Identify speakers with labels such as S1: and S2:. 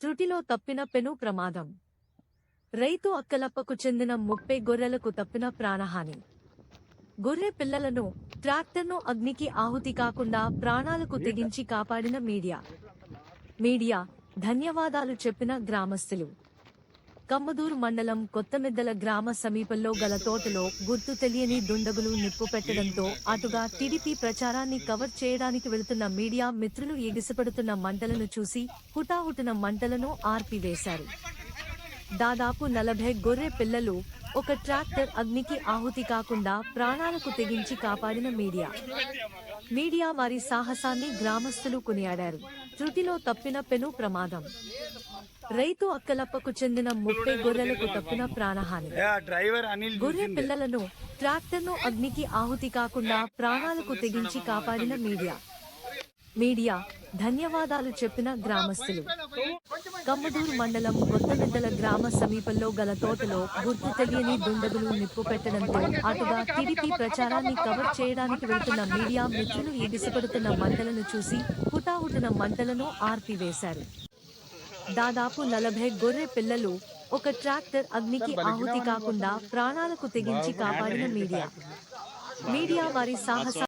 S1: త్రుటిలో తప్పిన పెను ప్రమాదం. రైతు అక్కలప్పకు చెందిన 30 గొర్రెలకు తప్పిన ప్రాణహాని. గొర్రె పిల్లలను, ట్రాక్టర్ను అగ్నికి ఆహుతి కాకుండా ప్రాణాలకు తెగించి కాపాడిన మీడియా ధన్యవాదాలు చెప్పిన గ్రామస్తులు. కమ్మదూరు మండలం కొత్తమిద్దల గ్రామ సమీపంలో గల తోటలో గుర్తు తెలియని దుండగులు నిప్పు పెట్టడంతో అటుగా టీడీపీ ప్రచారాన్ని కవర్ చేయడానికి వెళుతున్న మీడియా మిత్రులు ఎగిసిపడుతున్న మంటలను చూసి హుటాహుటిన మంటలను ఆర్పివేశారు. దాదాపు 40 గొర్రె పిల్లలు, ఒక ట్రాక్టర్ అగ్నికి ఆహుతి కాకుండా ప్రాణాలకు తెగించి కాపాడిన మీడియా వారి సాహసాన్ని గ్రామస్తులు కొనియాడారు. త్రుటిలో తప్పిన పెను ప్రమాదం. రైతు అక్కలప్పకు చెందిన 30 గొర్రెలకు తప్పిన ప్రాణహాని. గొర్రె పిల్లలను, ట్రాక్టర్ను అగ్నికి ఆహుతి కాకుండా ప్రాణాలకు తెగించి కాపాడిన మీడియా ధన్యవాదాలు చెప్పిన గ్రామస్తులు. కమ్మదూరు మండలం కొత్తమిద్దల గ్రామ సమీపంలో గల తోటలో గుర్తు తెలియని దుండగులు నిప్పు పెట్టడంతో అటుగా టీడీపీ ప్రచారాన్ని కవర్ చేయడానికి వెళ్తున్న మీడియా మిత్రులు ఎగిసిపడుతున్న మంటలను చూసి హుటాహుటిన మంటలను ఆర్పివేశారు. దాదాపు 40 గొర్రె పిల్లలు, ఒక ట్రాక్టర్ అగ్నికి ఆహుతి కాకుండా ప్రాణాలకు తెగించి కాపాడిన మీడియా వారి సాహస